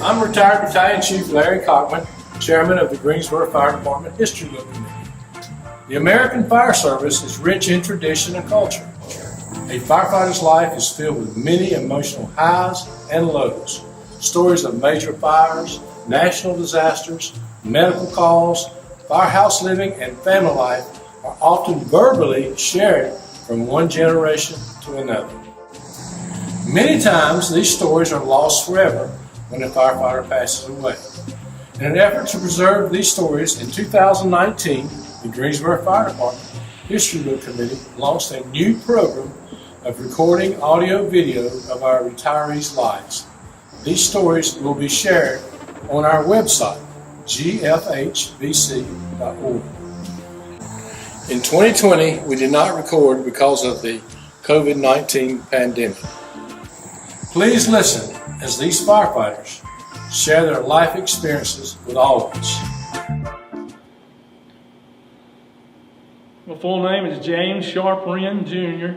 I'm retired Battalion Chief Larry Cockman, Chairman of the Greensboro Fire Department History Book Committee. The American Fire Service is rich in tradition and culture. A firefighter's life is filled with many emotional highs and lows. Stories of major fires, national disasters, medical calls, firehouse living, and family life are often verbally shared from one generation to another. Many times these stories are lost forever when a firefighter passes away. In an effort to preserve these stories, in 2019, the Greensboro Fire Department History Book Committee launched a new program of recording audio-video of our retirees' lives. These stories will be shared on our website, gfhbc.org. In 2020, we did not record because of the COVID-19 pandemic. Please listen as these firefighters share their life experiences with all of us. My full name is James Sharpe Wrenn, Jr.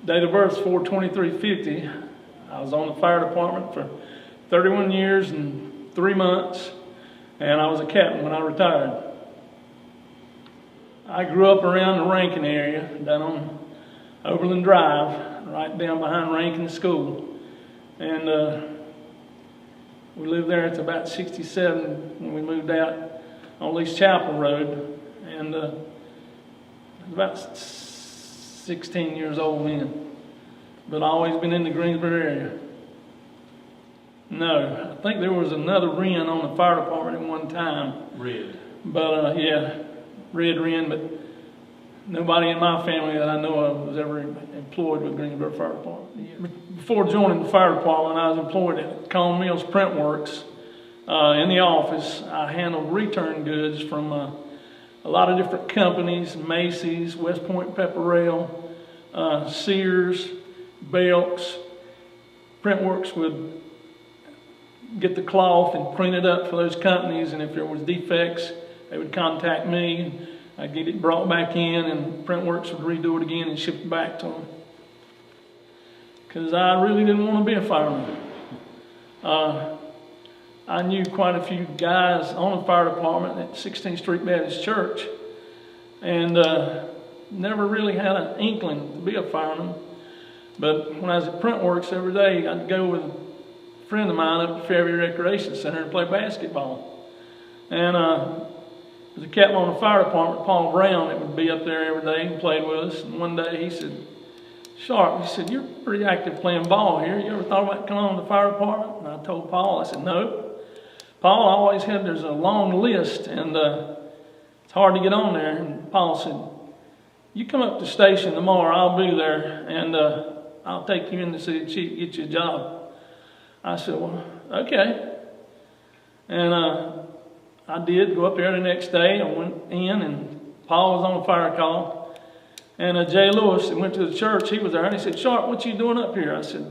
Date of birth is 4/23/50. I was on the fire department for 31 years and 3 months, and I was a captain when I retired. I grew up around the Rankin area, down on Overland Drive, right down behind Rankin School. And we lived there until about 67 when we moved out on Lee's Chapel Road. And I was about 16 years old then. But I always been in the Greensboro area. No, I think there was another Wrenn on the fire department at one time. Red. But yeah, Red Wrenn, but nobody in my family that I know of was ever employed with Greensboro Fire Department. Before joining the fire department, I was employed at Cone Mills Print Works. In the office, I handled return goods from a lot of different companies: Macy's, West Point Pepperell, Sears, Belks. Print Works would get the cloth and print it up for those companies, and if there was defects, they would contact me. I'd get it brought back in, and Printworks would redo it again and ship it back to them. Because I really didn't want to be a fireman. I knew quite a few guys on the fire department at 16th Street Baptist Church, and never really had an inkling to be a fireman. But when I was at Printworks every day, I'd go with a friend of mine up at Fairview Recreation Center and play basketball. And as a captain on the fire department, Paul Brown, that would be up there every day and played with us. And one day he said, "Sharpe," he said, "you're pretty active playing ball here. You ever thought about coming on the fire department?" And I told Paul, I said, "No." Paul always had, there's a long list, and it's hard to get on there. And Paul said, "You come up to the station tomorrow, I'll be there, and I'll take you in to see the chief, get you a job." I said, "Well, okay." And I did go up there the next day. I went in, and Paul was on a fire call. And Jay Lewis, that went to the church, he was there, and he said, "Sharpe, what you doing up here?" I said,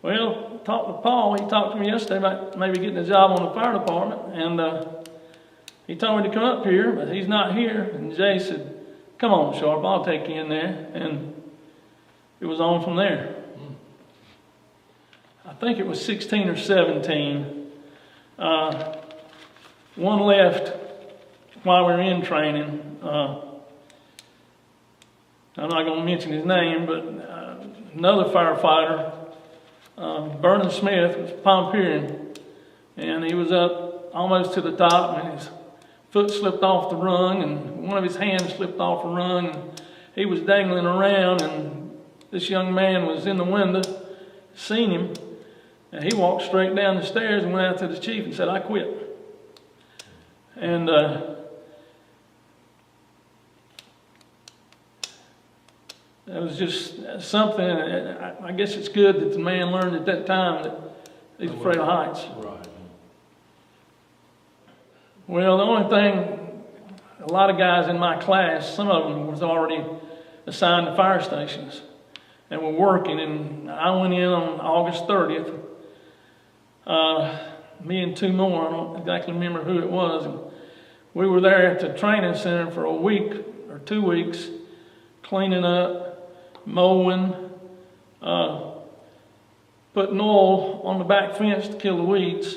"Well, talked to Paul. He talked to me yesterday about maybe getting a job on the fire department, and he told me to come up here, but he's not here." And Jay said, "Come on, Sharpe, I'll take you in there." And it was on from there. I think it was 16 or 17. One left while we were in training. I'm not going to mention his name, but another firefighter, Vernon Smith, was Pomperian, and he was up almost to the top, and his foot slipped off the rung, and one of his hands slipped off the rung, and he was dangling around, and this young man was in the window, seen him, and he walked straight down the stairs and went out to the chief and said, "I quit." And that was just something. I guess it's good that the man learned at that time that he's afraid of heights. Right. Well, the only thing, a lot of guys in my class, some of them was already assigned to fire stations and were working. And I went in on August 30th. Me and two more, I don't exactly remember who it was. And we were there at the training center for a week or 2 weeks, cleaning up, mowing. The putting oil on the back fence to kill the weeds.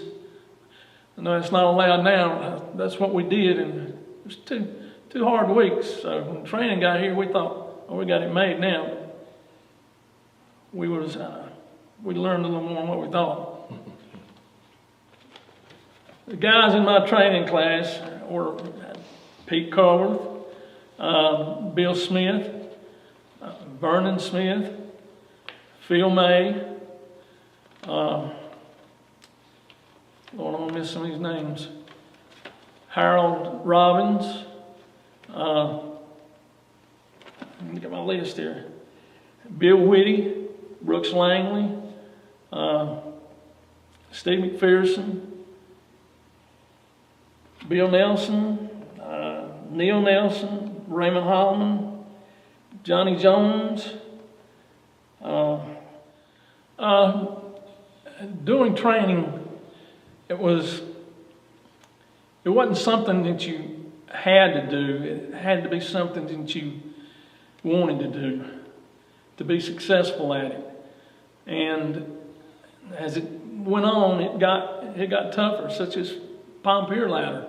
I know it's not allowed now. That's what we did, and it was two hard weeks. So when training got here, we thought, oh, we got it made now. We learned a little more than what we thought. The guys in my training class were Pete Carworth, Bill Smith, Vernon Smith, Phil May, Lord, I'm gonna miss some of these names. Harold Robbins. Let me get my list here. Bill Whitty, Brooks Langley, Steve McPherson, Bill Nelson, Neil Nelson, Raymond Holman, Johnny Jones. During training, it wasn't something that you had to do. It had to be something that you wanted to do to be successful at it. And as it went on, it got tougher, such as palm pier ladder.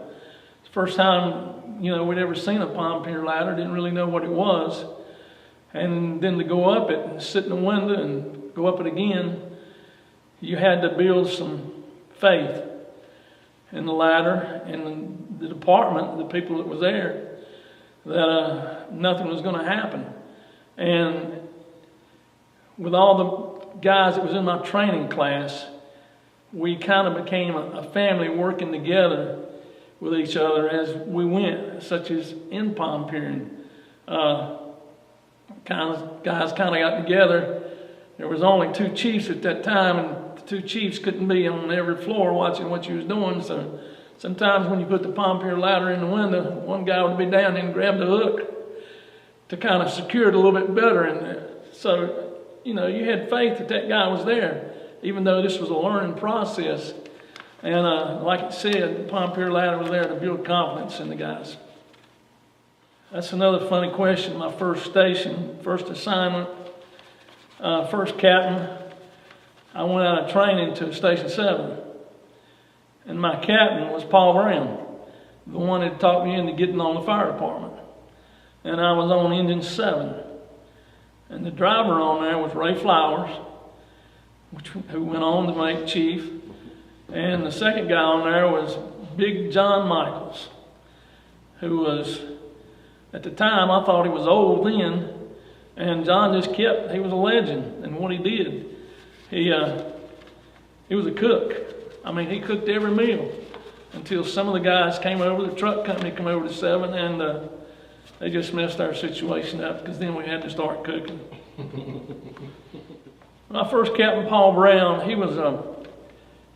It's the first time, we'd ever seen a palm pier ladder, didn't really know what it was. And then to go up it and sit in the window and go up it again, you had to build some faith in the ladder and the department, the people that was there, that nothing was going to happen. And with all the guys that was in my training class, we kind of became a family working together with each other as we went, such as in palm piering. Guys kind of got together. There was only 2 chiefs at that time, and the 2 chiefs couldn't be on every floor watching what you was doing. So sometimes when you put the palm pier ladder in the window, one guy would be down and grab the hook to kind of secure it a little bit better in there. So, you had faith that guy was there, even though this was a learning process. And like it said, the palm pier ladder was there to build confidence in the guys. That's another funny question. My first station, first assignment, first captain, I went out of training to Station 7. And my captain was Paul Brown, the one that taught me into getting on the fire department. And I was on Engine 7. And the driver on there was Ray Flowers, who went on to make chief. And the second guy on there was Big John Michaels, who was, at the time, I thought he was old then. And John he was a legend in what he did. He was a cook. I mean, he cooked every meal until some of the guys came over, the truck company came over to 7, and they just messed our situation up, because then we had to start cooking. My first captain, Paul Brown, he was,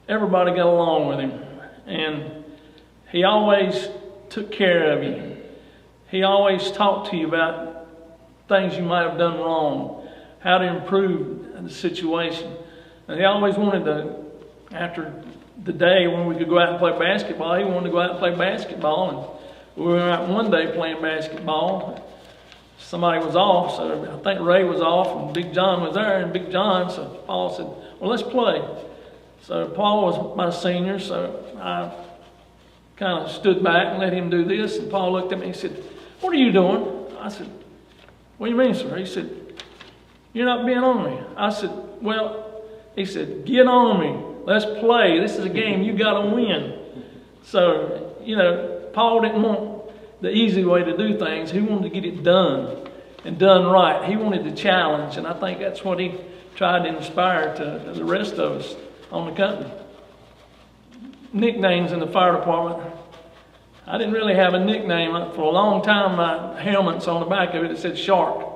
everybody got along with him. And he always took care of you. He always talked to you about things you might have done wrong, how to improve the situation. And he always wanted to, after the day when we could go out and play basketball, he wanted to go out and play basketball. And we were out one day playing basketball. Somebody was off, so I think Ray was off, and Big John was there, and Big John, so Paul said, well, let's play. So Paul was my senior, so I kind of stood back and let him do this, and Paul looked at me and said, what are you doing? I said, what do you mean, sir? He said, you're not being on me. I said, well, he said, get on me. Let's play. This is a game. You got to win. So, Paul didn't want the easy way to do things. He wanted to get it done and done right. He wanted to challenge, and I think that's what he tried to inspire to the rest of us on the company. Nicknames in the fire department. I didn't really have a nickname. For a long time, my helmet's on the back of it said Sharpe.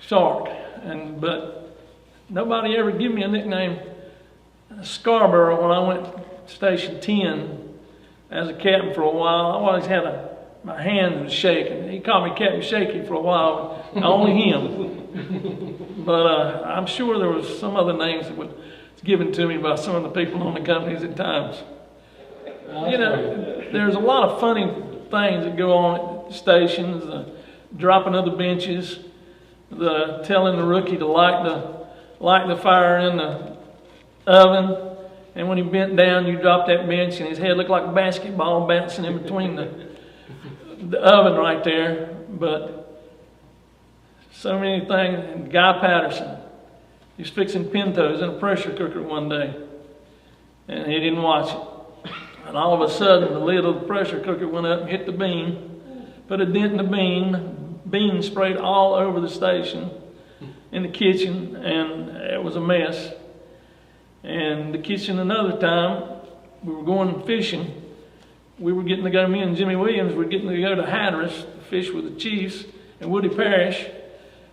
But nobody ever gave me a nickname. Scarborough, when I went to Station 10 as a captain for a while, I always had my hand was shaking. He called me Captain Shaky for a while, only him. But I'm sure there was some other names that was given to me by some of the people on the companies at times. There's a lot of funny things that go on at stations, dropping of the benches, the telling the rookie to light light the fire in the oven, and when he bent down, you dropped that bench, and his head looked like a basketball bouncing in between the oven right there. But so many things. And Guy Patterson, he was fixing pintos in a pressure cooker one day, and he didn't watch it. And all of a sudden, the lid of the pressure cooker went up and hit the beam, put a dent in the beam. Beans sprayed all over the station, in the kitchen, and it was a mess. And the kitchen another time, we were going fishing. We were getting to go, me and Jimmy Williams were getting to go to Hatteras to fish with the Chiefs and Woody Parrish.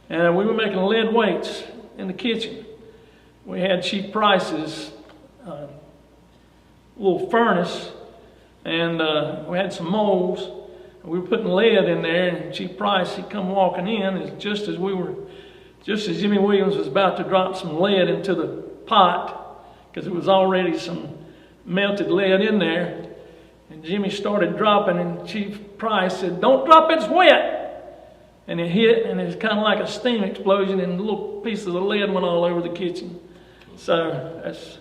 And we were making lead weights in the kitchen. We had Chief Price's little furnace, and we had some molds. We were putting lead in there, and Chief Price, he come walking in just as Jimmy Williams was about to drop some lead into the pot, because there was already some melted lead in there. And Jimmy started dropping, and Chief Price said, "Don't drop, it's wet." And it hit, and it was kind of like a steam explosion, and little pieces of lead went all over the kitchen. So that's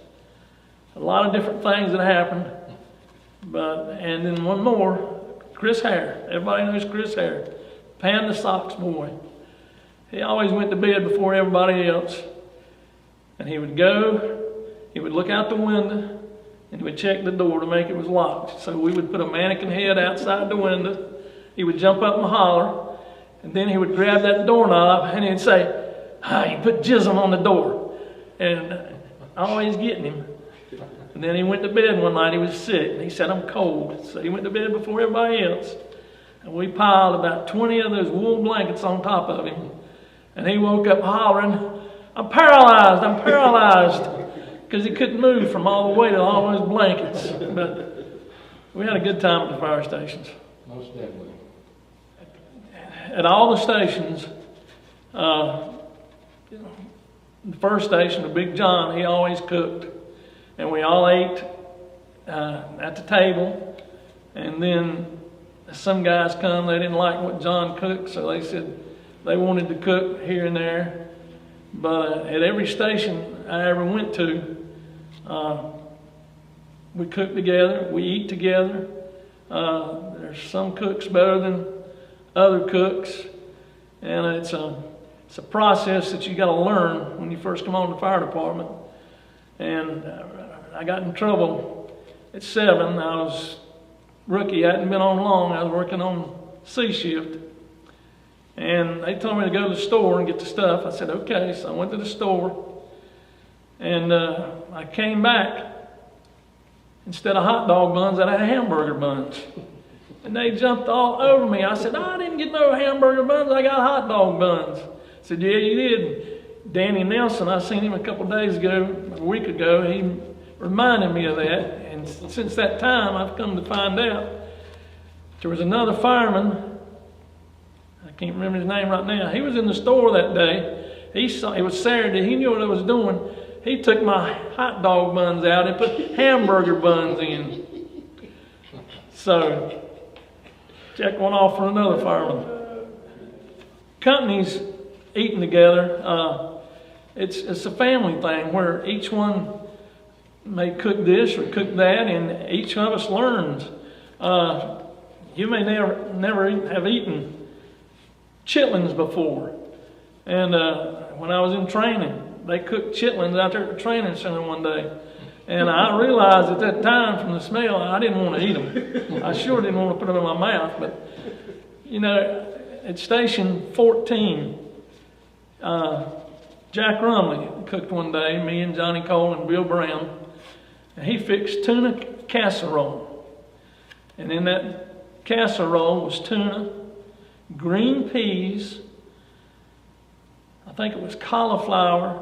a lot of different things that happened. And then one more. Chris Hare. Everybody knows Chris Hare. Pan the Sox boy. He always went to bed before everybody else. And he would go, he would look out the window, and he would check the door to make it was locked. So we would put a mannequin head outside the window. He would jump up and holler, and then he would grab that doorknob, and he'd say, "You put jism on the door." And I always getting him. And then he went to bed one night, he was sick, and he said, "I'm cold." So he went to bed before everybody else. And we piled about 20 of those wool blankets on top of him. And he woke up hollering, I'm paralyzed," because he couldn't move from all the weight of all those blankets. But we had a good time at the fire stations. Most definitely. At all the stations, the first station, the Big John, he always cooked. And we all ate at the table. And then some guys come, they didn't like what John cooked, so they said they wanted to cook here and there. But at every station I ever went to, we cook together, we eat together. There's some cooks better than other cooks. And it's a process that you got to learn when you first come on the fire department. And I got in trouble at 7. I was rookie. I hadn't been on long. I was working on C shift. And they told me to go to the store and get the stuff. I said, okay. So I went to the store. And I came back. Instead of hot dog buns, I had hamburger buns. And they jumped all over me. I said, I didn't get no hamburger buns. I got hot dog buns. I said, yeah, you did. Danny Nelson, I seen him a couple days ago, a week ago. He reminded me of that. And since that time, I've come to find out there was another fireman. I can't remember his name right now. He was in the store that day. It was Saturday. He knew what I was doing. He took my hot dog buns out and put hamburger buns in. So, check one off for another fireman. Companies eating together. It's a family thing where each one may cook this or cook that, and each of us learns. You may never have eaten chitlins before, and when I was in training, they cooked chitlins out there at the training center one day, and I realized at that time from the smell I didn't want to eat them. I sure didn't want to put them in my mouth, but you know, at Station 14. Jack Rumley cooked one day, me and Johnny Cole and Bill Brown, and he fixed tuna casserole. And in that casserole was tuna, green peas, I think it was cauliflower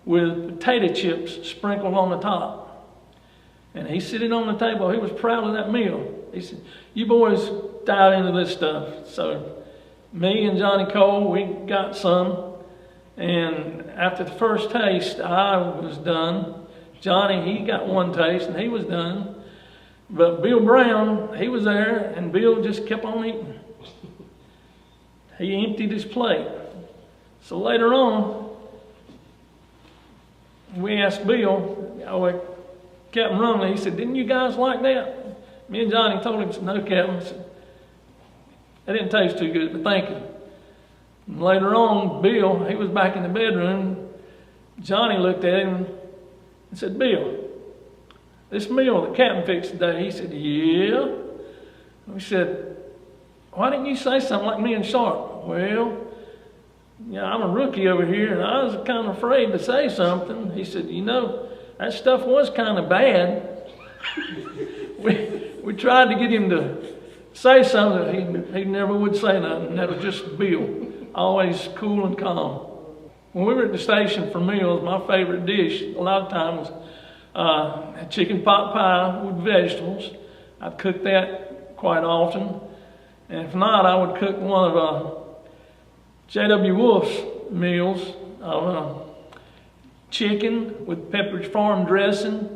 with potato chips sprinkled on the top. And he's sitting on the table, he was proud of that meal. He said, you boys dive into this stuff. So me and Johnny Cole, we got some. And after the first taste, I was done. Johnny, he got one taste and he was done. But Bill Brown, he was there, and Bill just kept on eating. He emptied his plate. So later on, we asked Bill, Captain Rumley, he said, "Didn't you guys like that?" Me and Johnny told him, "No, Captain." I said, "That didn't taste too good, but thank you." And later on, Bill, he was back in the bedroom. Johnny looked at him and said, "Bill, this meal the Captain fixed today." He said, "Yeah." We said, "Why didn't you say something like me and Sharpe?" "Well, I'm a rookie over here, and I was kind of afraid to say something." He said, "That stuff was kind of bad." we tried to get him to say something. He never would say nothing. That was just Bill, always cool and calm. When we were at the station for meals, my favorite dish a lot of times was chicken pot pie with vegetables. I'd cook that quite often. And if not, I would cook one of J.W. Wolf's meals of chicken with Pepperidge Farm dressing,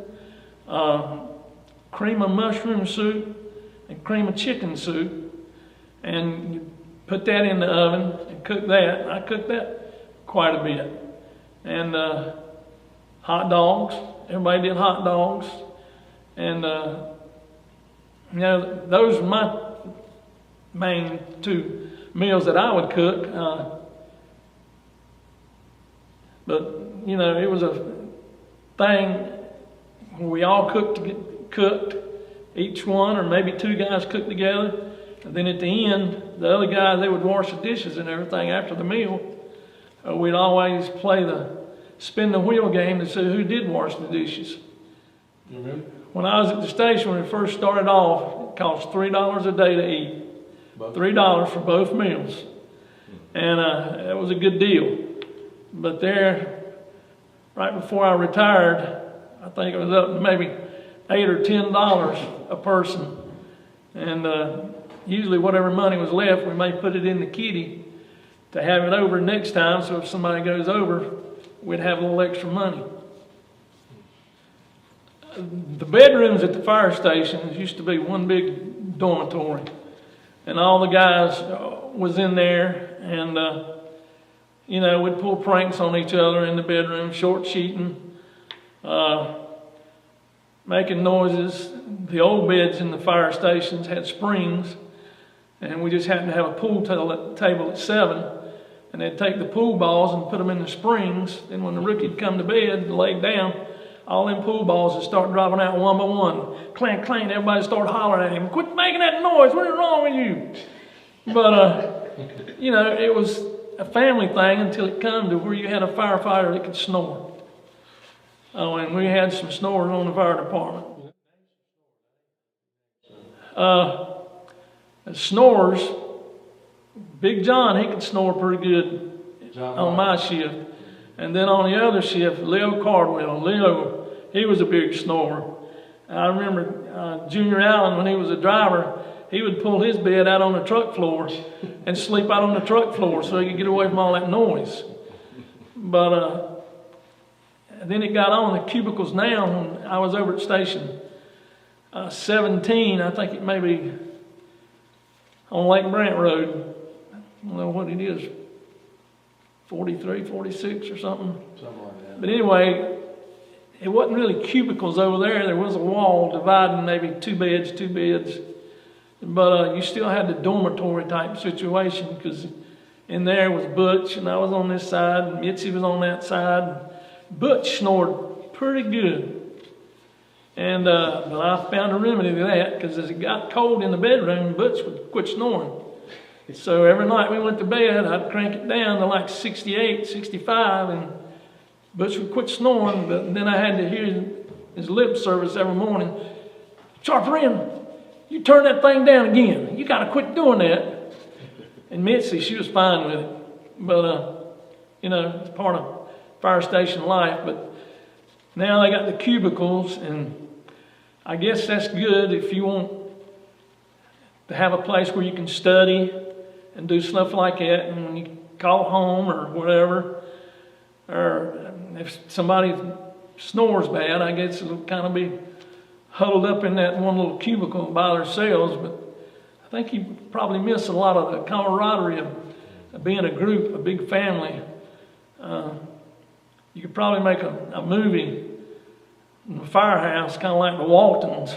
cream of mushroom soup, and cream of chicken soup. And you put that in the oven and cook that. I cooked that quite a bit. And hot dogs. Everybody did hot dogs. And, those were my main two meals that I would cook. But, it was a thing where we all cooked, each one, or maybe two guys cooked together. And then at the end, the other guys, they would wash the dishes and everything after the meal. We'd always play the spin the wheel game to see who did wash the dishes. Mm-hmm. When I was at the station, when it first started off, it cost $3 a day to eat. $3 for both meals. And that was a good deal. But there, right before I retired, I think it was up to maybe $8 or $10 a person. And usually whatever money was left, we may put it in the kitty to have it over next time, so if somebody goes over, we'd have a little extra money. The bedrooms at the fire stations used to be one big dormitory. And all the guys was in there, and, we'd pull pranks on each other in the bedroom, short sheeting, making noises. The old beds in the fire stations had springs, and we just happened to have a pool table at 7, and they'd take the pool balls and put them in the springs. Then when the rookie'd come to bed and lay down, all them pool balls would start dropping out one by one. Clank, clank, everybody started hollering at him, "Quit making that noise, what is wrong with you?" But, it was a family thing until it come to where you had a firefighter that could snore. And we had some snorers on the fire department. Snorers, Big John, he could snore pretty good on my shift. And then on the other shift, Leo Cardwell. Leo, he was a big snorer. I remember Junior Allen, when he was a driver, he would pull his bed out on the truck floor and sleep out on the truck floor so he could get away from all that noise. But then it got on the cubicles now. When I was over at station 17, I think it may be on Lake Brant Road. I don't know what it is, 43, 46 or something. Something like that. But anyway, it wasn't really cubicles over there. There was a wall dividing maybe two beds. But you still had the dormitory type situation, because in there was Butch, and I was on this side, and Mitzi was on that side. Butch snored pretty good. And but I found a remedy to that, because as it got cold in the bedroom, Butch would quit snoring. So every night we went to bed, I'd crank it down to like 68, 65, and Butch would quit snoring. But then I had to hear his lip service every morning. "Sharpe, Wrenn, you turn that thing down again. You got to quit doing that." And Mitzi, she was fine with it. But, it's part of fire station life. But now they got the cubicles, and I guess that's good if you want to have a place where you can study and do stuff like that. And when you call home or whatever, or if somebody snores bad, I guess it'll kind of be huddled up in that one little cubicle by themselves. But I think you probably miss a lot of the camaraderie of being a group, a big family. you could probably make a movie in the firehouse, kind of like the Waltons,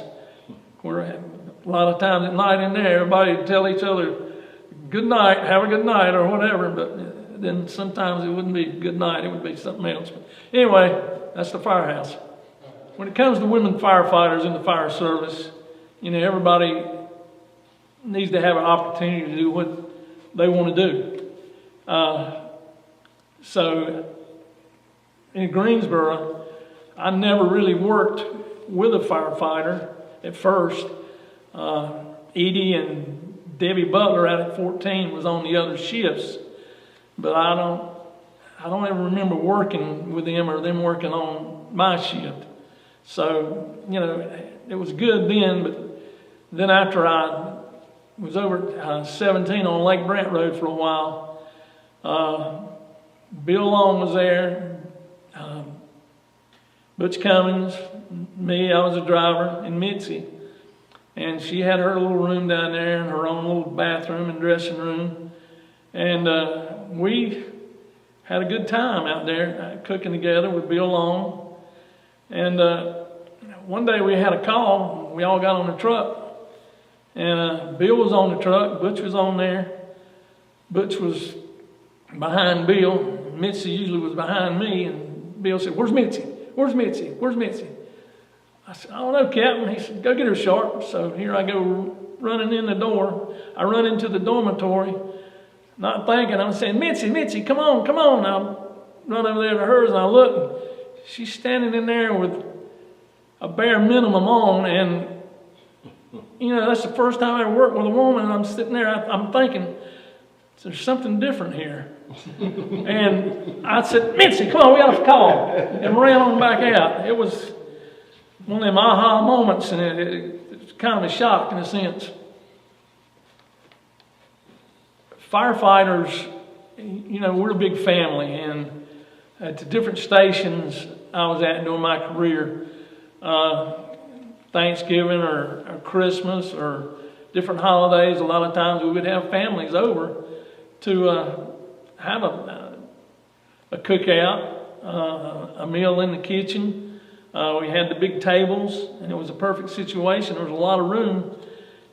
where a lot of times at night in there, everybody would tell each other, good night, have a good night, or whatever, but then sometimes it wouldn't be good night, it would be something else. But anyway, that's the firehouse. When it comes to women firefighters in the fire service, everybody needs to have an opportunity to do what they want to do. So in Greensboro, I never really worked with a firefighter at first. Edie and Debbie Butler out at 14 was on the other shifts, but I don't ever remember working with them or them working on my shift. So, it was good then, but then after I was over at 17 on Lake Brant Road for a while, Bill Long was there, Butch Cummings, me, I was a driver, and Mitzi. And she had her little room down there and her own little bathroom and dressing room. And we had a good time out there cooking together with Bill Long. And one day we had a call. We all got on the truck. And Bill was on the truck. Butch was on there. Butch was behind Bill. Mitzi usually was behind me. And Bill said, "Where's Mitzi? Where's Mitzi? Where's Mitzi?" I said, "I don't know, Captain." He said, "Go get her, Sharpe." So here I go running in the door. I run into the dormitory, not thinking. I'm saying, "Mitzi, Mitzi, come on, come on." I run over there to hers and I look, and she's standing in there with a bare minimum on. And, that's the first time I ever worked with a woman. And I'm sitting there, I'm thinking, there's something different here. And I said, "Mitzi, come on, we got a call." And ran on back out. It was one of them aha moments, and it's kind of a shock in a sense. Firefighters, we're a big family, and at the different stations I was at during my career, Thanksgiving or Christmas or different holidays, a lot of times we would have families over to have a cookout, a meal in the kitchen. We had the big tables, and it was a perfect situation. There was a lot of room,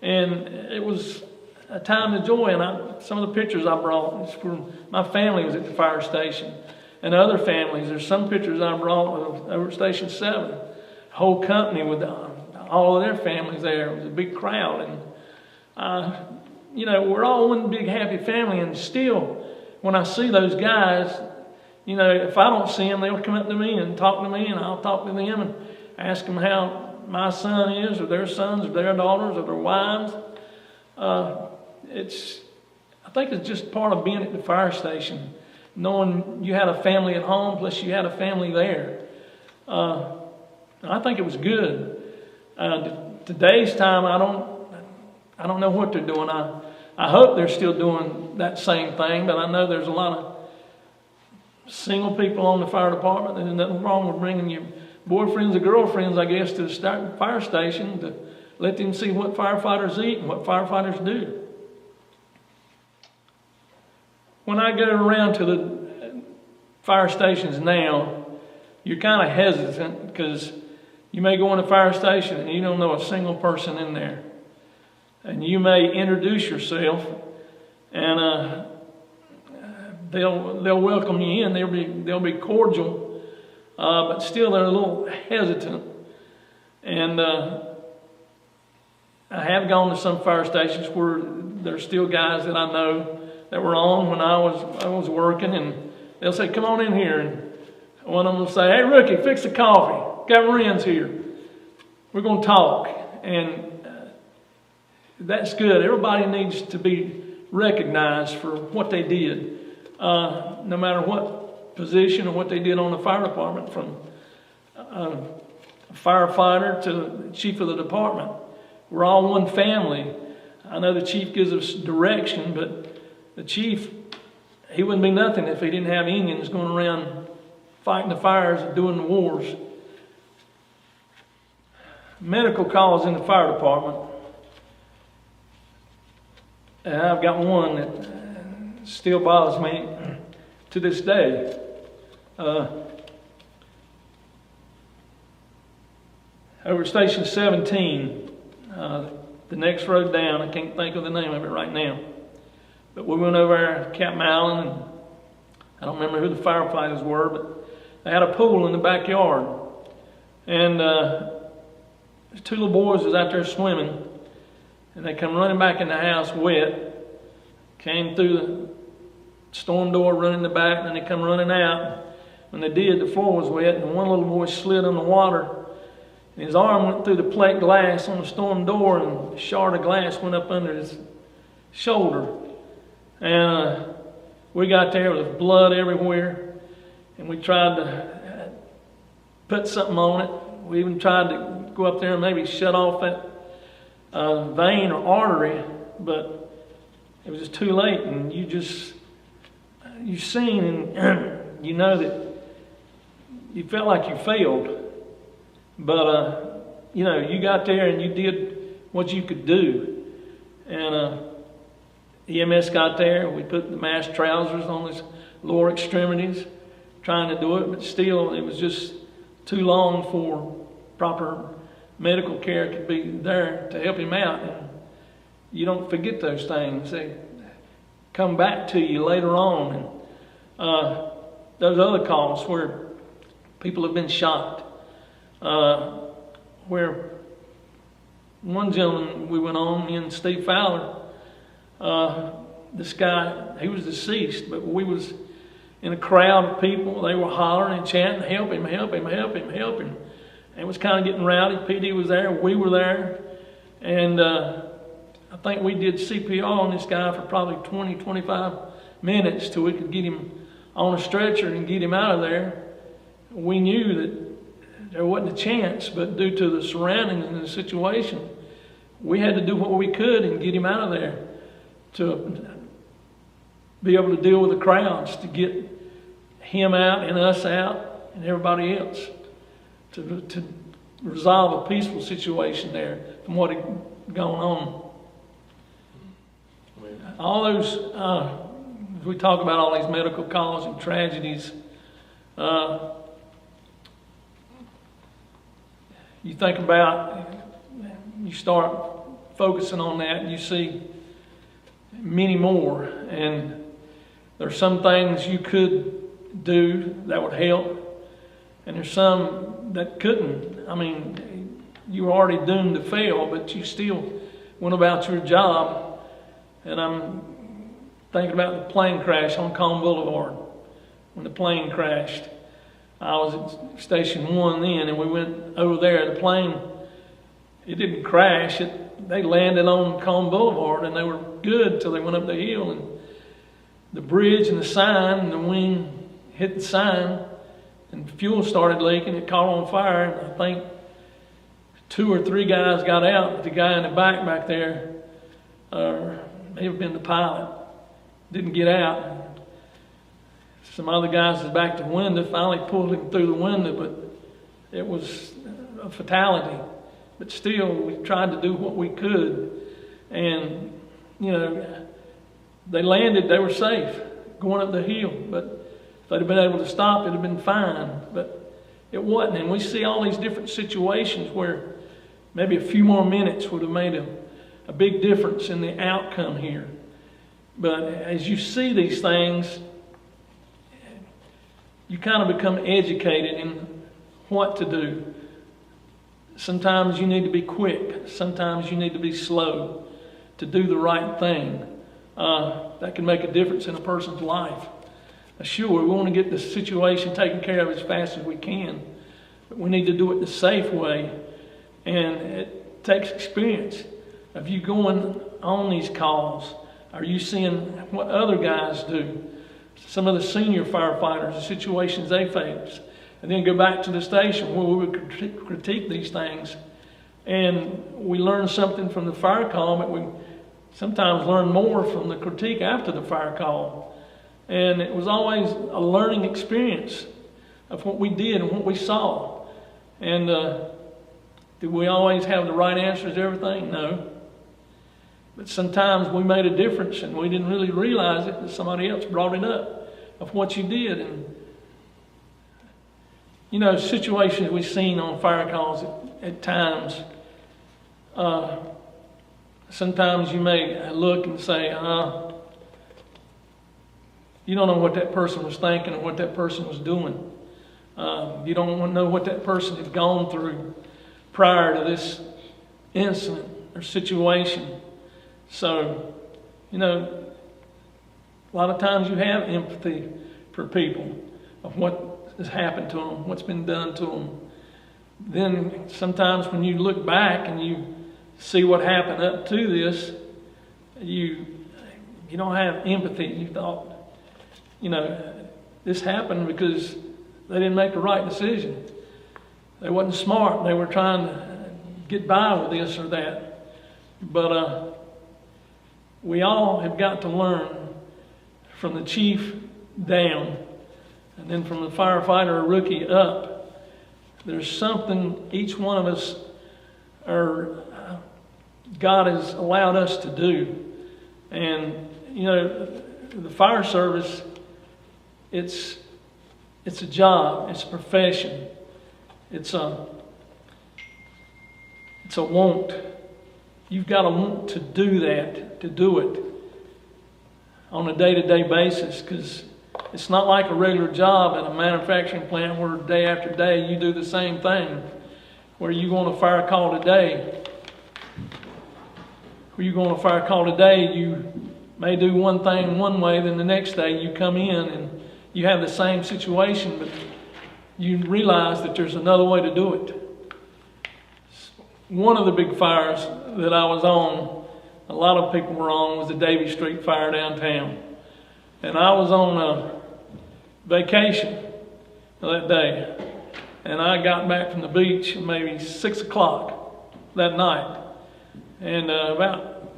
and it was a time of joy. And some of the pictures I brought, my family was at the fire station, and other families. There's some pictures I brought over at Station 7. Whole company with all of their families there. It was a big crowd, and we're all one big happy family. And still, when I see those guys, if I don't see them, they'll come up to me and talk to me, and I'll talk to them and ask them how my son is, or their sons, or their daughters, or their wives. I think it's just part of being at the fire station, knowing you had a family at home, plus you had a family there. I think it was good. Today's time, I don't know what they're doing. I hope they're still doing that same thing, but I know there's a lot of single people on the fire department. There's nothing wrong with bringing your boyfriends or girlfriends, I guess, to the fire station to let them see what firefighters eat and what firefighters do. When I go around to the fire stations now, you're kind of hesitant because you may go in a fire station and you don't know a single person in there. And you may introduce yourself, and they'll welcome you in. They'll be cordial, but still they're a little hesitant. And I have gone to some fire stations where there's still guys that I know that were on when I was working, and they'll say, "Come on in here," and one of them will say, "Hey, rookie, fix the coffee. Got Wrenn's here. We're going to talk." And that's good. Everybody needs to be recognized for what they did, no matter what position or what they did on the fire department, from a firefighter to the chief of the department. We're all one family. I know the chief gives us direction, but the chief, he wouldn't be nothing if he didn't have Indians going around fighting the fires and doing the wars. Medical calls in the fire department. And I've got one that still bothers me to this day. Over at Station 17, the next road down, I can't think of the name of it right now, but we went over there to Captain Allen, and I don't remember who the firefighters were, but they had a pool in the backyard, and two little boys was out there swimming, and they come running back in the house wet, came through the storm door, running the back, and then they come running out. When they did, the floor was wet, and one little boy slid in the water, and his arm went through the plate glass on the storm door, and a shard of glass went up under his shoulder. And we got there with blood everywhere, and we tried to put something on it. We even tried to go up there and maybe shut off that vein or artery, but it was just too late. And you've seen and you know that you felt like you failed, but you got there and you did what you could do. And EMS got there. We put the mask trousers on his lower extremities, trying to do it, but still it was just too long for proper medical care could be there to help him out. And you don't forget those things. They come back to you later on. And those other calls where people have been shot, where one gentleman we went on, me and Steve Fowler, this guy, he was deceased, but we was in a crowd of people. They were hollering and chanting, "Help him, help him, help him, help him." And it was kind of getting rowdy. PD was there, we were there, and I think we did CPR on this guy for probably 20, 25 minutes till we could get him on a stretcher and get him out of there. We knew that there wasn't a chance, but due to the surroundings and the situation, we had to do what we could and get him out of there to be able to deal with the crowds, to get him out and us out and everybody else, to resolve a peaceful situation there from what had gone on. All those, as we talk about all these medical calls and tragedies, you think about, you start focusing on that and you see many more, and there's some things you could do that would help, and there's some that couldn't. I mean, you were already doomed to fail, but you still went about your job. And I'm thinking about the plane crash on Calm Boulevard. When the plane crashed, I was at Station 1 then, and we went over there. The plane, it didn't crash. They landed on Calm Boulevard, and they were good till they went up the hill. And the bridge and the sign, and the wing hit the sign, and fuel started leaking. It caught on fire, and I think 2 or 3 guys got out. But the guy in the back there, may have been the pilot, didn't get out. Some other guys was back to the window, finally pulled him through the window, but it was a fatality. But still, we tried to do what we could. And, they landed, they were safe, going up the hill. But if they'd have been able to stop, it'd have been fine. But it wasn't. And we see all these different situations where maybe a few more minutes would have made a big difference in the outcome here. But as you see these things, you kind of become educated in what to do. Sometimes you need to be quick. Sometimes you need to be slow to do the right thing. That can make a difference in a person's life. Sure, we want to get the situation taken care of as fast as we can, but we need to do it the safe way. And it takes experience of you going on these calls. Are you seeing what other guys do? Some of the senior firefighters, the situations they face. And then go back to the station where we would critique these things. And we learn something from the fire call, but we sometimes learn more from the critique after the fire call. And it was always a learning experience of what we did and what we saw. And did we always have the right answers to everything? No. But sometimes we made a difference and we didn't really realize it, that somebody else brought it up of what you did. And situations we've seen on fire calls, at times, sometimes you may look and say, you don't know what that person was thinking or what that person was doing. You don't know what that person had gone through prior to this incident or situation. So, you know, a lot of times you have empathy for people of what has happened to them, what's been done to them. Then sometimes when you look back and you see what happened up to this, you don't have empathy. You thought, you know, this happened because they didn't make the right decision. They wasn't smart. They were trying to get by with this or that. But we all have got to learn from the chief down, and then from the firefighter or rookie up. There's something each one of us God has allowed us to do. And, you know, the fire service, it's a job, it's a profession, it's a want. You've got to want to do that, to do it on a day-to-day basis, because it's not like a regular job at a manufacturing plant where day after day you do the same thing. Where you go on a fire call today, you may do one thing one way, then the next day you come in and you have the same situation, but you realize that there's another way to do it. One of the big fires that I was on, a lot of people were on, was the Davie Street fire downtown. And I was on vacation that day. And I got back from the beach maybe 6 o'clock that night. And about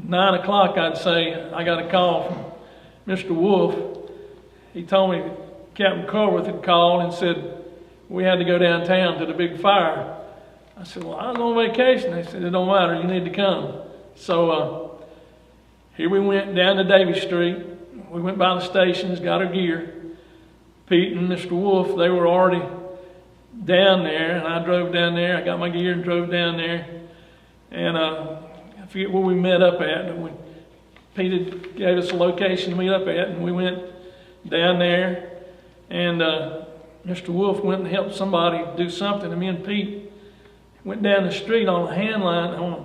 9 o'clock, I'd say, I got a call from Mr. Wolf. He told me Captain Corworth had called and said we had to go downtown to the big fire. I said, well, I was on vacation. They said, it don't matter, you need to come. So here we went down to Davie Street. We went by the stations, got our gear. Pete and Mr. Wolf, they were already down there, and I drove down there. I got my gear and drove down there. And I forget where we met up at. Pete gave us a location to meet up at, and we went down there. And Mr. Wolf went and helped somebody do something, and me and Pete went down the street on a hand line, on a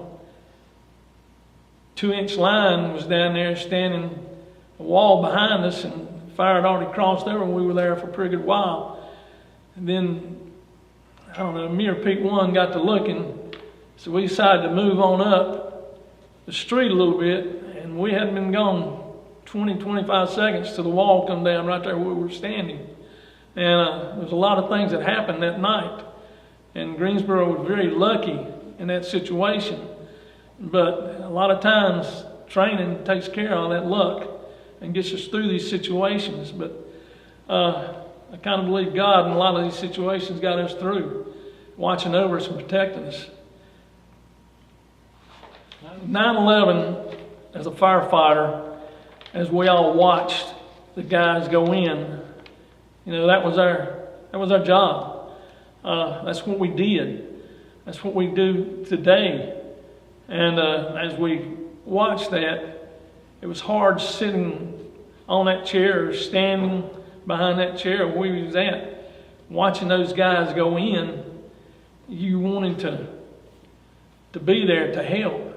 2-inch line was down there standing a wall behind us, and fire had already crossed over, and we were there for a pretty good while. And then, I don't know, me or Pete one got to looking, so we decided to move on up the street a little bit, and we hadn't been gone 20, 25 seconds till the wall come down right there where we were standing. And there's a lot of things that happened that night, and Greensboro was very lucky in that situation. But a lot of times, training takes care of all that luck and gets us through these situations. But I kind of believe God in a lot of these situations got us through, watching over us and protecting us. 9/11, as a firefighter, as we all watched the guys go in, you know, that was our job. That's what we did. That's what we do today. And as we watched that, it was hard sitting on that chair or standing behind that chair where we was at, watching those guys go in. You wanted to be there to help.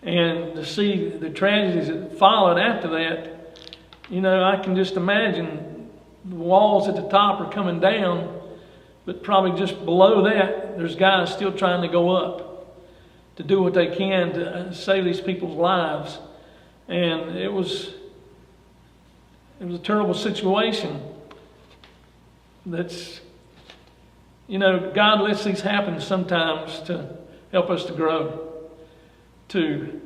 And to see the tragedies that followed after that, you know, I can just imagine the walls at the top are coming down, but probably just below that, there's guys still trying to go up to do what they can to save these people's lives. And it was a terrible situation. That's, you know, God lets these happen sometimes to help us to grow, to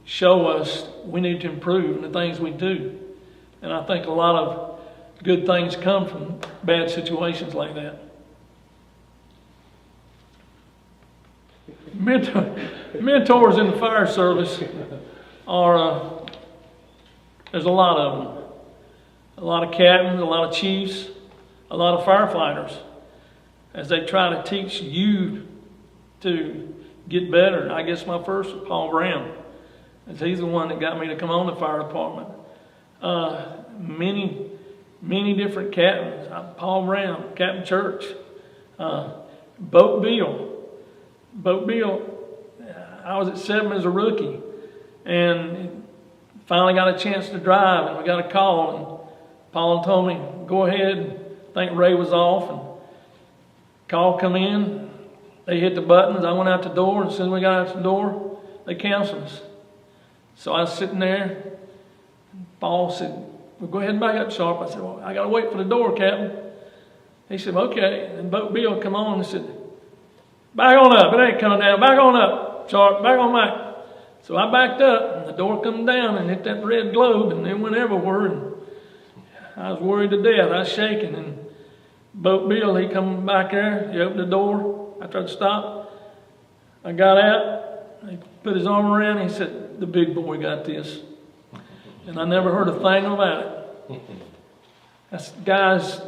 show us we need to improve in the things we do. And I think a lot of good things come from bad situations like that. Mentors in the fire service are, there's a lot of them. A lot of captains, a lot of chiefs, a lot of firefighters. as they try to teach you to get better. I guess my first was Paul Brown, as he's the one that got me to come on the fire department. Many different captains. Paul Brown, Captain Church, Boat Bill. I was at 7 as a rookie, and finally got a chance to drive, and we got a call, and Paul told me, go ahead. I think Ray was off, and call come in. They hit the buttons. I went out the door, and as soon as we got out the door, they canceled us. So I was sitting there. Paul said, well, go ahead and back up, Sharpe. I said, well, I got to wait for the door, Captain. He said, okay. And Boat Bill come on and said, back on up. It ain't coming down. Back on up, Sharpe. Back on back. So I backed up, and the door come down and hit that red globe, and it went everywhere. And I was worried to death. I was shaking. And Boat Bill, he come back there. He opened the door. I tried to stop. I got out. He put his arm around me. He said, the big boy got this. And I never heard a thing about it. That's guys,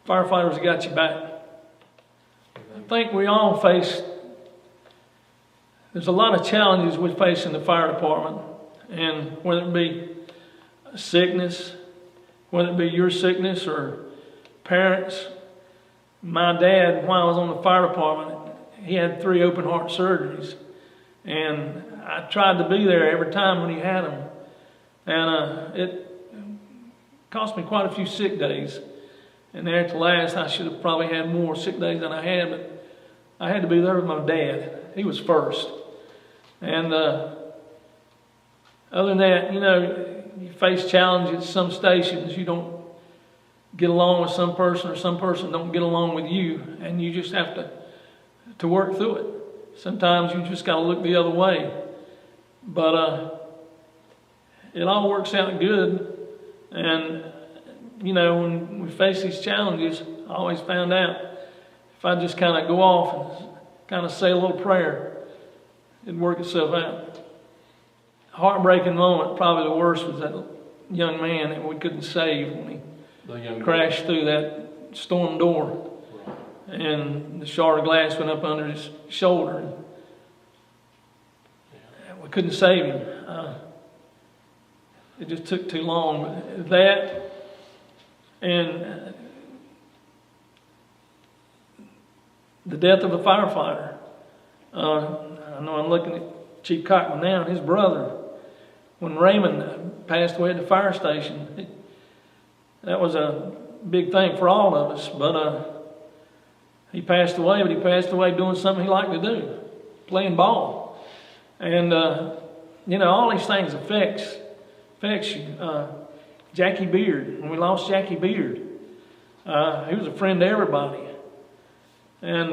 firefighters got you back. I think we all face, there's a lot of challenges we face in the fire department. And whether it be sickness, whether it be your sickness or parents. My dad, while I was on the fire department, he had 3 open heart surgeries. And I tried to be there every time when he had them. And it cost me quite a few sick days. And there at the last, I should have probably had more sick days than I had, but I had to be there with my dad. He was first. And other than that, you know, you face challenges at some stations. You don't get along with some person, or some person don't get along with you, and you just have to work through it. Sometimes you just got to look the other way. But it all works out good. And, you know, when we face these challenges, I always found out if I just kind of go off and kind of say a little prayer, it'd work itself out. Heartbreaking moment, probably the worst, was that young man that we couldn't save when he crashed through that storm door. And the shard of glass went up under his shoulder. We couldn't save him. It just took too long. But that and the death of a firefighter. I know I'm looking at Chief Cockman now and his brother. When Raymond passed away at the fire station, that was a big thing for all of us. But he passed away, but he passed away doing something he liked to do, playing ball. And, you know, all these things affects you. Jackie Beard, when we lost Jackie Beard, he was a friend to everybody. And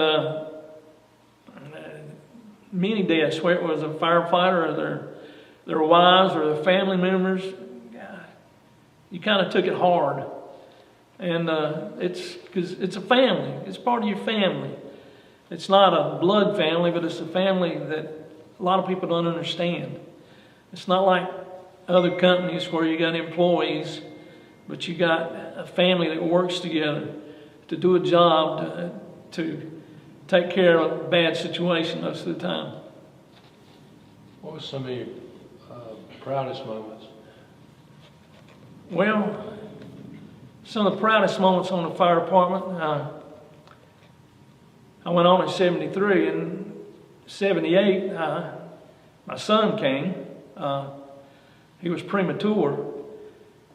many deaths, where it was a firefighter or their wives or their family members, you kind of took it hard. And it's because it's a family. It's part of your family. It's not a blood family, but it's a family that a lot of people don't understand. It's not like other companies where you got employees, but you got a family that works together to do a job to take care of a bad situation most of the time. What was some of your proudest moments? Well, some of the proudest moments on the fire department, I went on in 73. In 78, my son came. He was premature,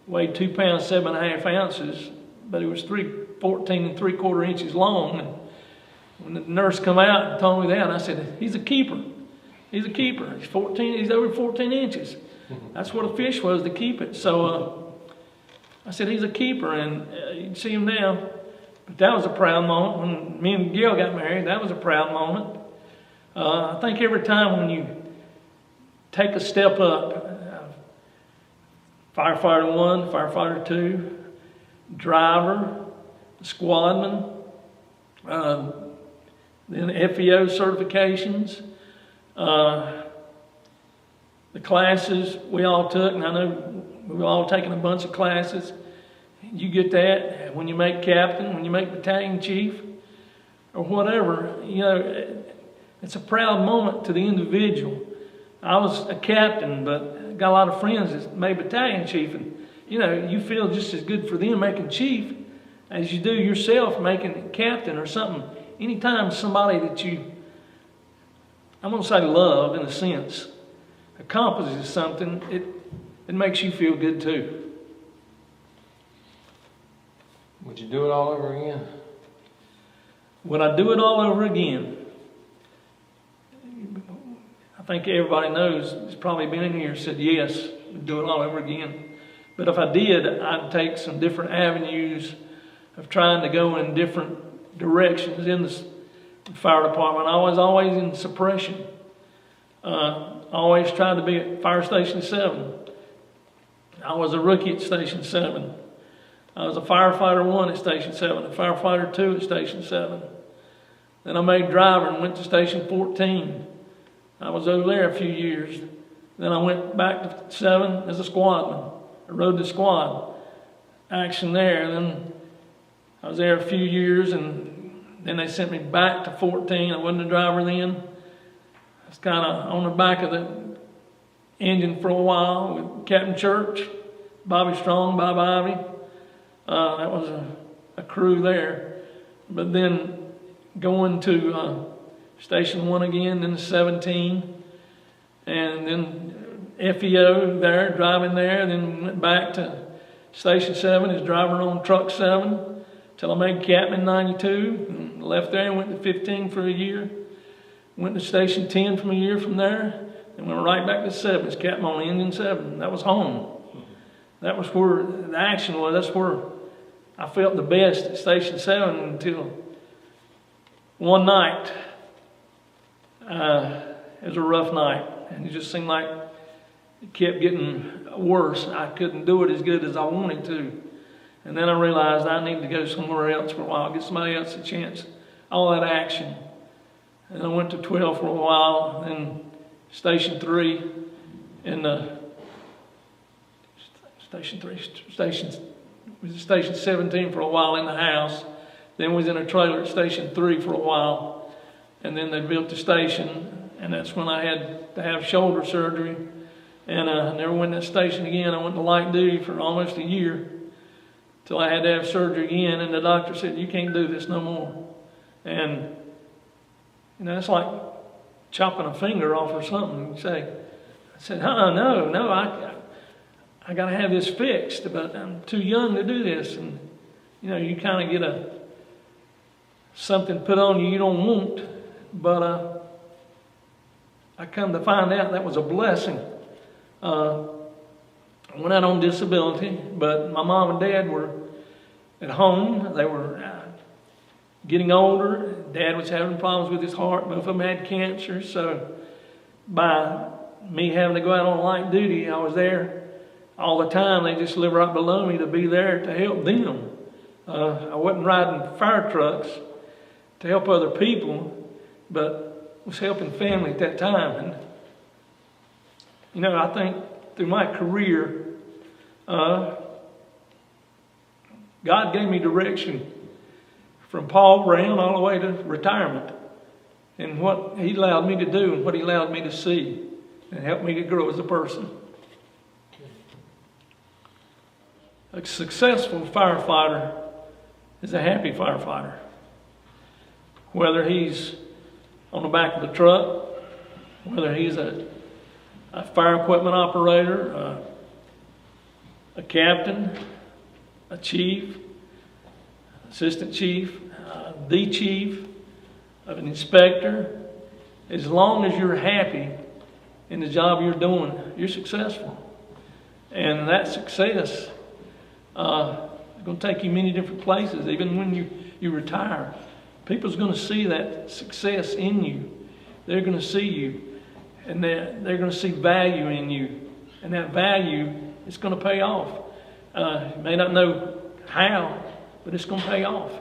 weighed 2 pounds, 7.5 ounces, but he was 14 3/4 inches long. And when the nurse come out and told me that, I said, he's a keeper. He's a keeper. He's over 14 inches. That's what a fish was, to keep it. So I said, he's a keeper, and you can see him now. But that was a proud moment. When me and Gail got married, that was a proud moment. I think every time when you take a step up, firefighter 1, firefighter 2, driver, squadman, then FEO certifications, the classes we all took, and I know we've all taken a bunch of classes, You get that when you make captain, when you make battalion chief, or whatever. It's a proud moment to the individual. I was a captain, but got a lot of friends that made battalion chief, and you feel just as good for them making chief as you do yourself making captain or something. Anytime somebody that I'm going to say love in a sense, accomplishes something, it makes you feel good too. Would you do it all over again? Would I do it all over again? I think everybody knows, has probably been in here and said yes, do it all over again. But if I did, I'd take some different avenues of trying to go in different directions in the fire department. I was always in suppression. Always tried to be at Fire Station 7. I was a rookie at Station 7. I was a firefighter 1 at Station 7, a firefighter 2 at Station 7. Then I made driver and went to Station 14. I was over there a few years. Then I went back to 7 as a squadman. I rode the squad action there. Then I was there a few years, and then they sent me back to 14. I wasn't a driver then. I was kind of on the back of the engine for a while with Captain Church, Bobby Strong, Bob Ivy. That was a crew there. But then going to Station 1 again, then 17, and then FEO there, driving there, then went back to Station 7 as driver on Truck 7 till I made captain in 92, and left there and went to 15 for a year. Went to Station 10 from a year from there, and went right back to 7 as captain on Engine 7. That was home. That was where the action was. That's where I felt the best at Station 7 until one night. It was a rough night, and it just seemed like it kept getting worse. I couldn't do it as good as I wanted to. And then I realized I needed to go somewhere else for a while, get somebody else a chance. All that action. And I went to 12 for a while, then Station 3 in Station 17 for a while in the house. Then was in a trailer at Station 3 for a while. And then they built the station, and that's when I had to have shoulder surgery. And I never went to that station again. I went to light duty for almost a year till I had to have surgery again. And the doctor said, "You can't do this no more." And it's like chopping a finger off or something. I said, no, I got to have this fixed, but I'm too young to do this. And you kind of get something put on you don't want. But I come to find out that was a blessing. I went out on disability, but my mom and dad were at home. They were getting older. Dad was having problems with his heart. Both of them had cancer. So by me having to go out on light duty, I was there all the time. They just lived right below me to be there to help them. I wasn't riding fire trucks to help other people, but was helping family at that time. And I think through my career, God gave me direction from Paul Wrenn all the way to retirement, and what He allowed me to do and what He allowed me to see, and helped me to grow as a person. A successful firefighter is a happy firefighter. Whether he's on the back of the truck, whether he's a fire equipment operator, a captain, a chief, assistant chief, the chief, of an inspector, as long as you're happy in the job you're doing, you're successful. And that success is going to take you many different places. Even when you retire, people's going to see that success in you. They're going to see you, and they're going to see value in you. And that value is going to pay off. You may not know how, but it's going to pay off.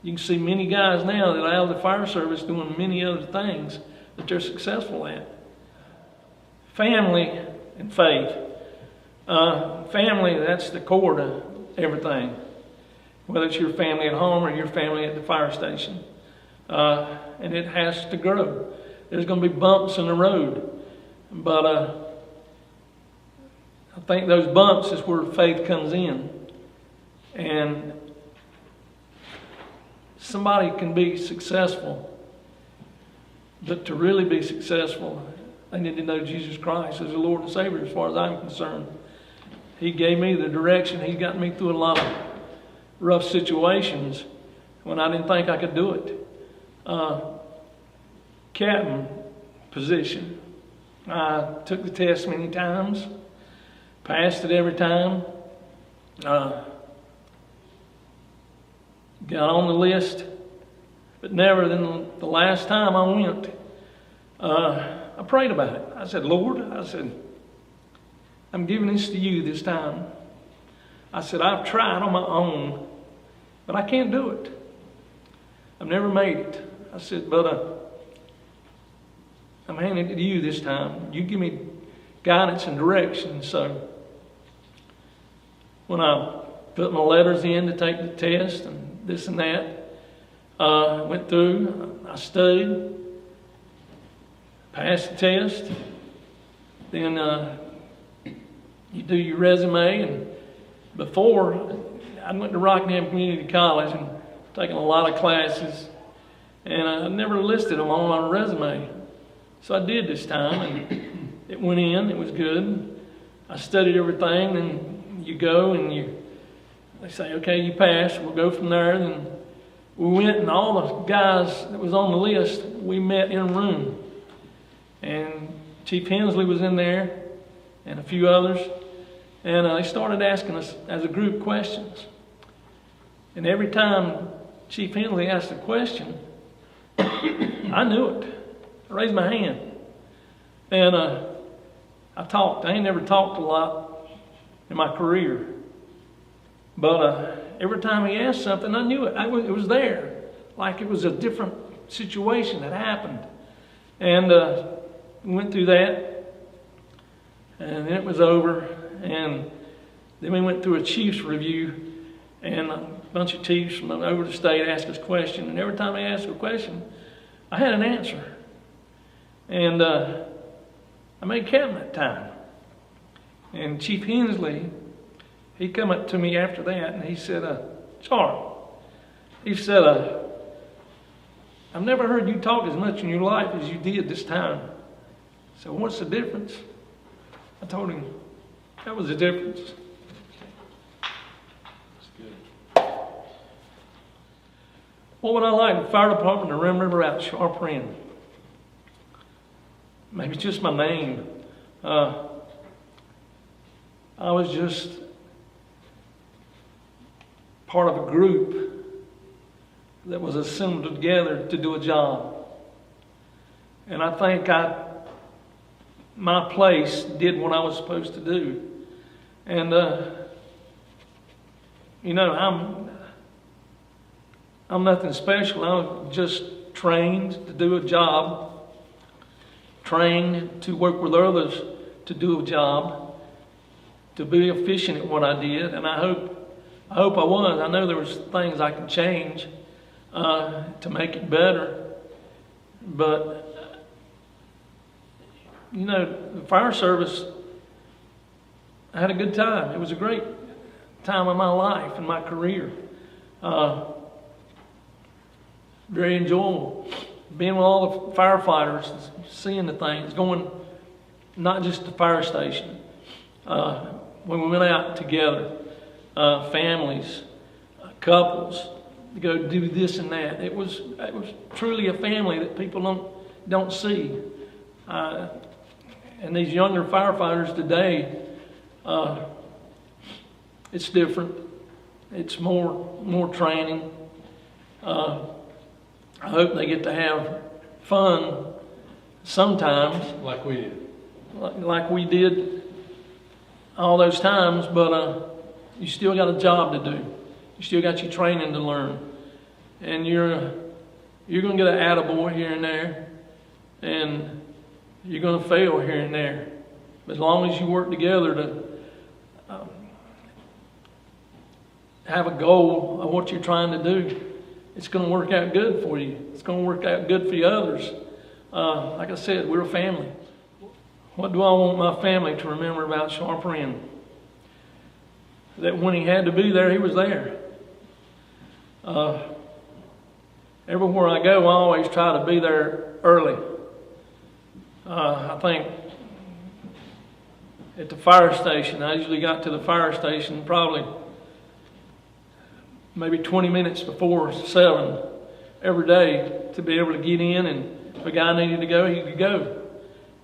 You can see many guys now that are out of the fire service doing many other things that they're successful at. Family and faith. Family, that's the core to everything, whether it's your family at home or your family at the fire station. And it has to grow. There's going to be bumps in the road, but I think those bumps is where faith comes in. And somebody can be successful, but to really be successful, they need to know Jesus Christ as the Lord and Savior as far as I'm concerned. He gave me the direction. He got me through a lot of rough situations when I didn't think I could do it. Captain position. I took the test many times, passed it every time, got on the list, but never than the last time I went, I prayed about it. I said, Lord, I'm giving this to you this time. I said, I've tried on my own, but I can't do it. I've never made it. I said, but I'm handing it to you this time. You give me guidance and direction. So when I put my letters in to take the test and this and that, went through, I studied, passed the test, then you do your resume. And before, I went to Rockingham Community College and taken a lot of classes, and I never listed them on my resume. So I did this time, and it went in, it was good. I studied everything, and you go and they say, okay, you passed, we'll go from there. And we went, and all the guys that was on the list, we met in a room. And Chief Hensley was in there, and a few others. And they started asking us as a group questions. And every time Chief Hensley asked a question, I knew it. I raised my hand. And I talked. I ain't never talked a lot in my career. But every time he asked something, I knew it. It was there. Like it was a different situation that happened. And we went through that. And then it was over. And then we went through a chief's review. And a bunch of chiefs from over the state asked us questions. And every time they asked a question, I had an answer. And I made captain that time. And Chief Hensley, he come up to me after that and he said, Sharpe, he said, I've never heard you talk as much in your life as you did this time. So what's the difference? I told him, that was the difference. That's good. What would I like the fire department to remember about Sharpe Wrenn? Maybe just my name. I was just part of a group that was assembled together to do a job. And I think my place did what I was supposed to do. And, I'm nothing special. I was just trained to do a job, trained to work with others to do a job, to be efficient at what I did. And I hope I was. I know there was things I could change to make it better. But, the fire service, I had a good time. It was a great time of my life and my career. Very enjoyable. Being with all the firefighters, seeing the things, going not just to the fire station. When we went out together, families, couples, to go do this and that. It was truly a family that people don't see. And these younger firefighters today, it's different. It's more training. I hope they get to have fun sometimes. Like we did. Like we did all those times, but you still got a job to do. You still got your training to learn. And you're going to get an attaboy here and there, and you're going to fail here and there. But as long as you work together have a goal of what you're trying to do, it's going to work out good for you. It's going to work out good for the others. Like I said, we're a family. What do I want my family to remember about Sharpe Wrenn? That when he had to be there, he was there. Everywhere I go, I always try to be there early. I think at the fire station, I usually got to the fire station probably maybe 20 minutes before 7 every day to be able to get in, and if a guy needed to go, he could go.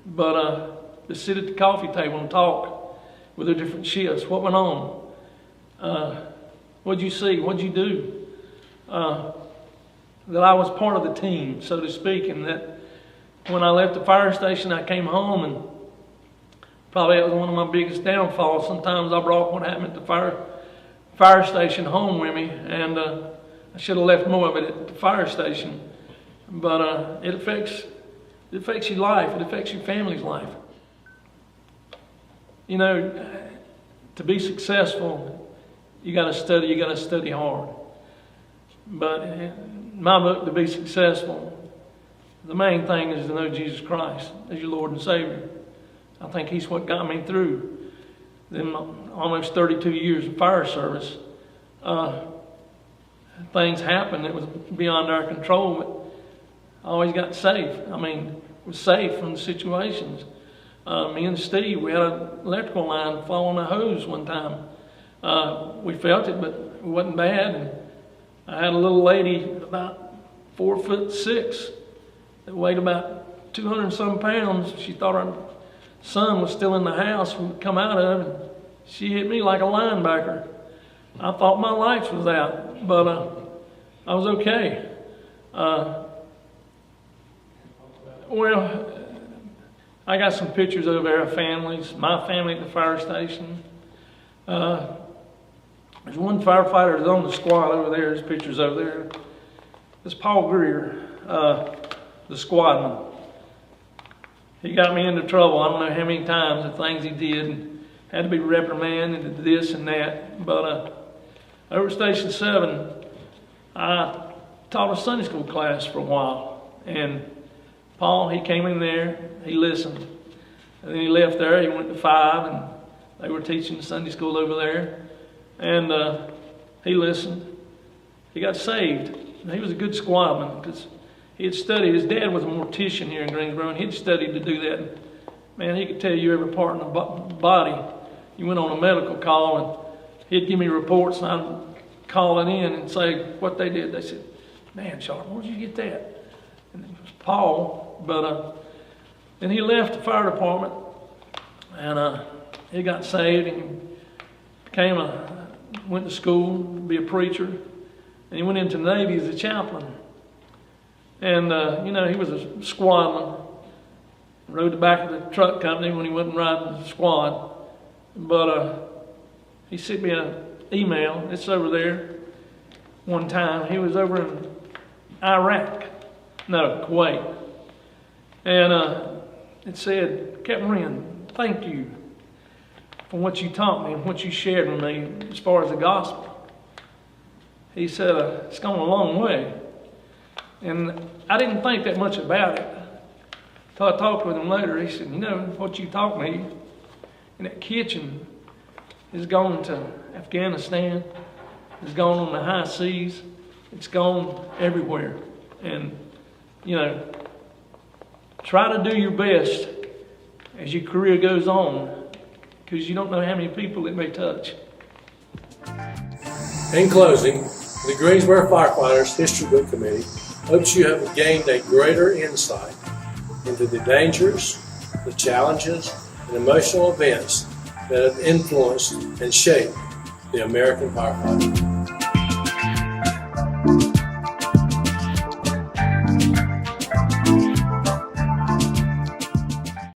But to sit at the coffee table and talk with the different shifts, what went on, what'd you see, what'd you do, that I was part of the team, so to speak, and that when I left the fire station, I came home, and probably that was one of my biggest downfalls. Sometimes I brought what happened at the fire station home with me, and I should have left more of it at the fire station. But it affects your life. It affects your family's life. You know, to be successful, you got to study. You got to study hard. But in my book, to be successful, the main thing is to know Jesus Christ as your Lord and Savior. I think He's what got me through them almost 32 years of fire service. Things happened that was beyond our control, but I always got safe. I mean, was safe from the situations. Me and Steve, we had an electrical line fall on a hose one time. We felt it, but it wasn't bad. And I had a little lady about 4'6" that weighed about 200 and some pounds. She thought our son was still in the house when we come out of it. And she hit me like a linebacker. I thought my lights was out, but I was okay. Well, I got some pictures over there of families, my family at the fire station. There's one firefighter that's on the squad over there. There's pictures over there. It's Paul Greer, the squadman. He got me into trouble. I don't know how many times the things he did, and had to be reprimanded and this and that. But over at Station 7, I taught a Sunday school class for a while. And Paul, he came in there, he listened. And then he left there, he went to 5, and they were teaching Sunday school over there. And he listened. He got saved. And he was a good squadman because he had studied. His dad was a mortician here in Greensboro, and he'd studied to do that. And, man, he could tell you every part in the body. You went on a medical call, and he'd give me reports, and I'd call it in and say what they did. They said, "Man, Sharpe, where'd you get that?" And it was Paul. But then he left the fire department, and he got saved, and he went to school to be a preacher, and he went into the Navy as a chaplain. And you know, he was a squadman. Rode the back of the truck company when he wasn't riding the squad. But he sent me an email. It's over there. One time he was over in Kuwait, and it said, "Captain Wrenn, thank you for what you taught me and what you shared with me as far as the gospel." He said, "It's gone a long way." And I didn't think that much about it. Till I talked with him later. He said, "You know, what you taught me in that kitchen has gone to Afghanistan, it's gone on the high seas, it's gone everywhere. And, you know, try to do your best as your career goes on, because you don't know how many people it may touch." In closing, the Greensboro Firefighters History Book Committee hopes you have gained a greater insight into the dangers, the challenges, and emotional events that have influenced and shaped the American firefighter.